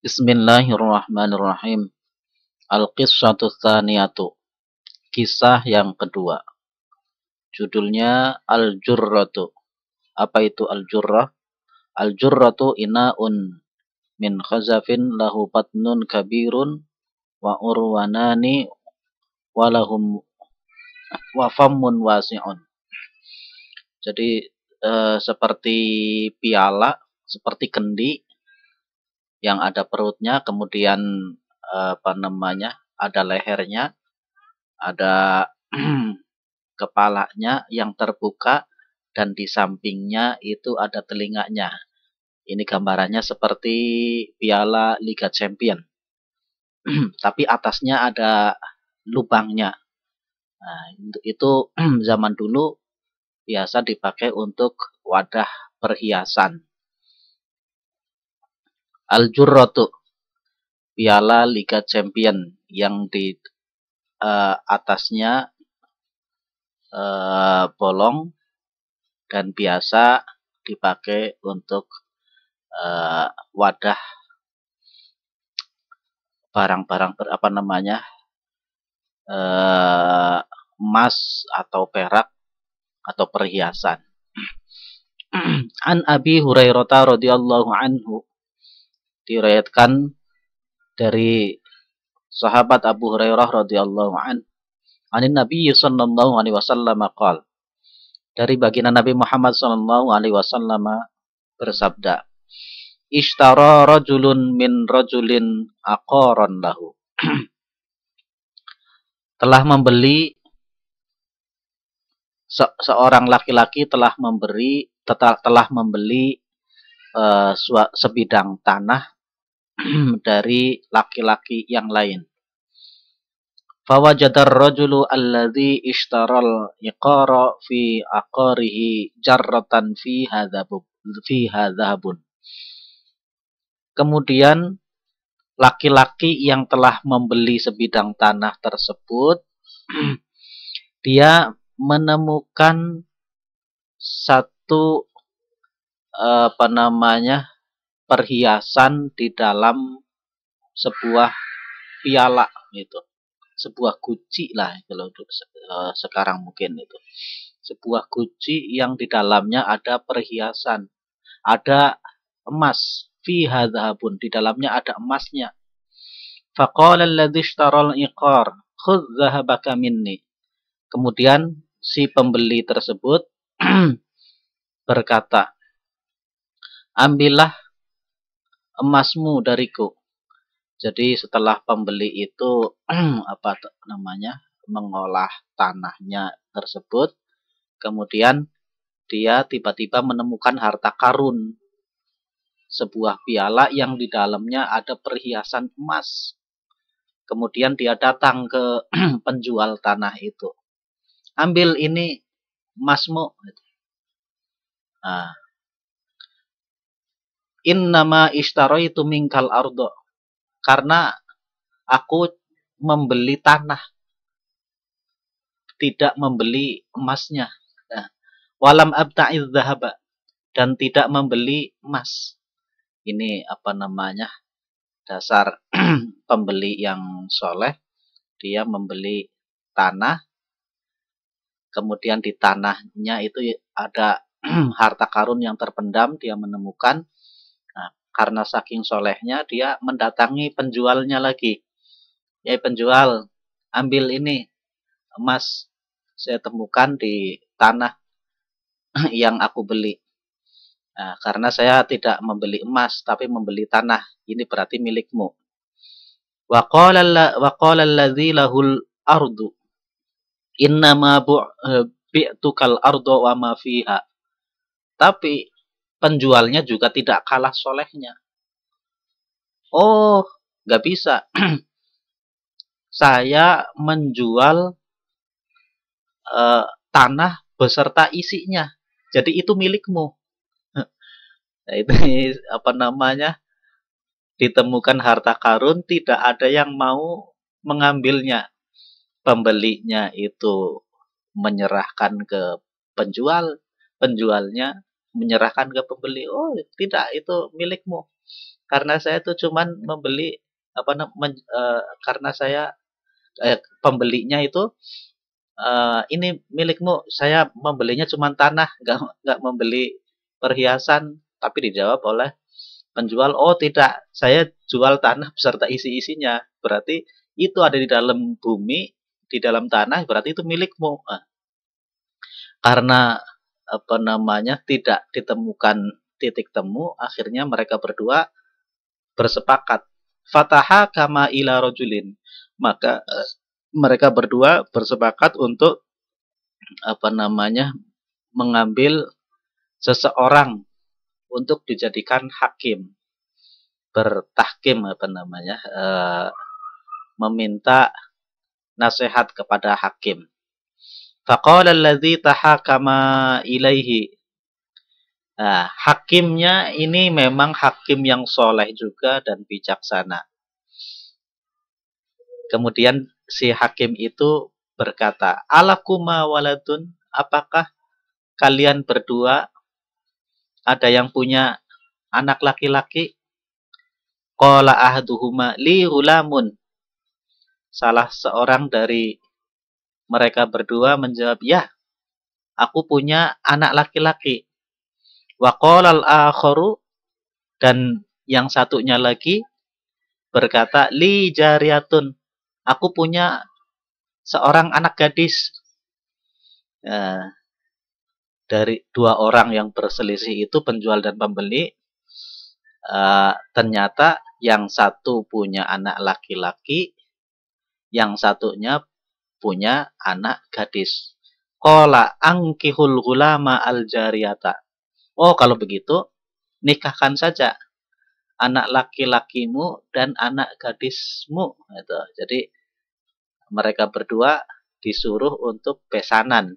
Bismillahirrahmanirrahim. Al-Qissatu Tsaniyatu. Kisah yang kedua. Judulnya Al-Jurratu. Apa itu Al-Jurrah? Al-Jurratu ina'un min khazafin lahu batnun kabirun wa urwanani walahum wa fammun wasi'un. Jadi seperti piala, seperti kendi yang ada perutnya, kemudian ada lehernya, ada kepalanya yang terbuka, dan di sampingnya itu ada telinganya. Ini gambarannya seperti piala Liga Champion, tapi atasnya ada lubangnya. Nah, itu zaman dulu biasa dipakai untuk wadah perhiasan. Al-Jurratu, piala Liga Champion yang di atasnya bolong dan biasa dipakai untuk wadah barang-barang emas atau perak atau perhiasan. An Abi Hurairah radhiyallahu anhu, diriwayatkan dari sahabat Abu Hurairah radhiyallahu an, anin Nabi sallallahu alaihi wasallam qaal, dari baginda Nabi Muhammad sallallahu alaihi wasallam bersabda, ishtara rajulun min rajulin aqaran lahu. Telah membeli, seorang laki-laki telah membeli sebidang tanah dari laki-laki yang lain. Fawajadar rajulu alladhi ishtaral iqara fi aqarihi jarratan fiha dhahabun. Kemudian laki-laki yang telah membeli sebidang tanah tersebut dia menemukan satu perhiasan di dalam sebuah piala gitu, sebuah guci lah kalau sekarang mungkin itu sebuah guci yang di dalamnya ada perhiasan, ada emas, fiha dhahabun, di dalamnya ada emasnya. Faqala alladhi ishtaral iqar khudh dhahabaka minni. Kemudian si pembeli tersebut berkata, ambillah emasmu dariku. Jadi setelah pembeli itu mengolah tanahnya tersebut, kemudian dia tiba-tiba menemukan harta karun, sebuah piala yang di dalamnya ada perhiasan emas. Kemudian dia datang ke penjual tanah itu, ambil ini emasmu. Nah, innama ishtaraitu minkal ardo, karena aku membeli tanah, tidak membeli emasnya. Nah, walam abta'iz dhahaba, dan tidak membeli emas. Ini dasar pembeli yang soleh. Dia membeli tanah, kemudian di tanahnya itu ada harta karun yang terpendam, dia menemukan. Nah, karena saking solehnya dia mendatangi penjualnya lagi. Ya penjual, ambil ini emas, saya temukan di tanah yang aku beli. Nah, karena saya tidak membeli emas tapi membeli tanah, ini berarti milikmu. Wa qala alladzi lahul ardu innama bi'tukal ardu wa ma fiha. Tapi penjualnya juga tidak kalah solehnya. Oh, nggak bisa. Saya menjual tanah beserta isinya, jadi itu milikmu. Nah, itu ditemukan harta karun, tidak ada yang mau mengambilnya. Pembelinya itu menyerahkan ke penjual, penjualnya menyerahkan ke pembeli, oh tidak, itu milikmu, karena saya tuh cuman membeli karena saya pembelinya itu ini milikmu, saya membelinya cuma tanah, nggak membeli perhiasan. Tapi dijawab oleh penjual, oh tidak, saya jual tanah beserta isi-isinya. Berarti itu ada di dalam bumi, di dalam tanah, berarti itu milikmu. Nah, karena tidak ditemukan titik temu, akhirnya mereka berdua bersepakat. Fataha kama ila rojulin. Maka mereka berdua bersepakat untuk mengambil seseorang untuk dijadikan hakim, bertahkim meminta nasihat kepada hakim. Faqala alladzi tahakama ilaihi. Nah, hakimnya ini memang hakim yang soleh juga dan bijaksana. Kemudian si hakim itu berkata, alakuma waladun, apakah kalian berdua ada yang punya anak laki-laki? Qala ahduhuma li hulamun. Salah seorang dari mereka berdua menjawab, ya, aku punya anak laki-laki. Wa qala al-akharu, dan yang satunya lagi berkata, li jariyatun, aku punya seorang anak gadis. Nah, dari dua orang yang berselisih itu, penjual dan pembeli, ternyata yang satu punya anak laki-laki, yang satunya punya anak gadis. Qala angkihul gulama al-jariyata. Oh, kalau begitu, nikahkan saja anak laki-lakimu dan anak gadismu. Gitu. Jadi, mereka berdua disuruh untuk pesanan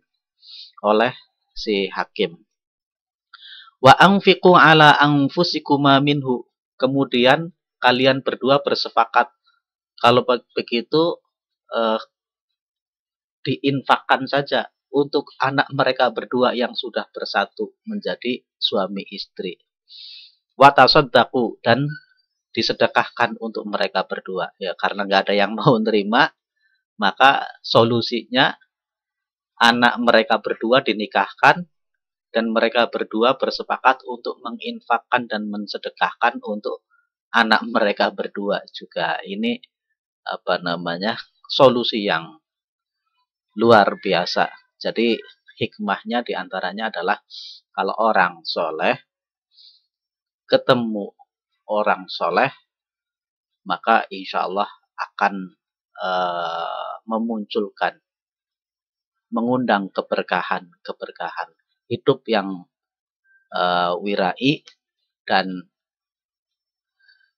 oleh si hakim. Wa anfiqu ala anfusikuma minhu. Kemudian kalian berdua bersepakat, kalau begitu diinfakkan saja untuk anak mereka berdua yang sudah bersatu menjadi suami istri. Wa tasaddaqu, dan disedekahkan untuk mereka berdua. Ya, karena nggak ada yang mau nerima, maka solusinya anak mereka berdua dinikahkan dan mereka berdua bersepakat untuk menginfakkan dan mensedekahkan untuk anak mereka berdua juga. Ini solusi yang luar biasa. Jadi hikmahnya diantaranya adalah kalau orang soleh ketemu orang soleh, maka insya Allah akan mengundang keberkahan hidup yang wirai dan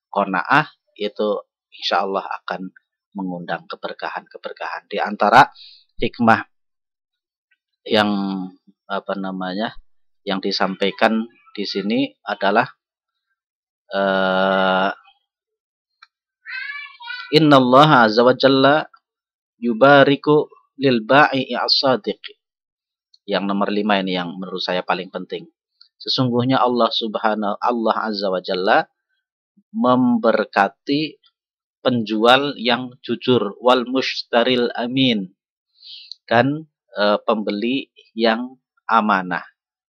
qanaah, itu insya Allah akan mengundang keberkahan. Di antara hikmah yang yang disampaikan di sini adalah innallaha azza wa jalla yubariku lil ba'i as-sadiq. Yang nomor 5 ini yang menurut saya paling penting. Sesungguhnya Allah azza wa jalla memberkati penjual yang jujur, wal mushtaril amin, dan pembeli yang amanah,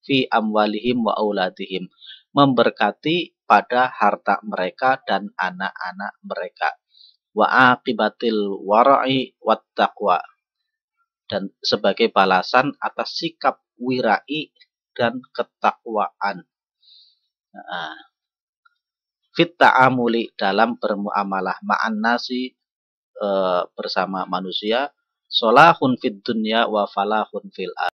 fi amwalihim wa auladihim, memberkati pada harta mereka dan anak-anak mereka, wa aqibatil wara'i wat taqwa, dan sebagai balasan atas sikap wirai dan ketakwaan. Fit ta'amuli, dalam bermuamalah, ma'an nasi, bersama manusia, solahun fid dunya wa falahun fil akhirah.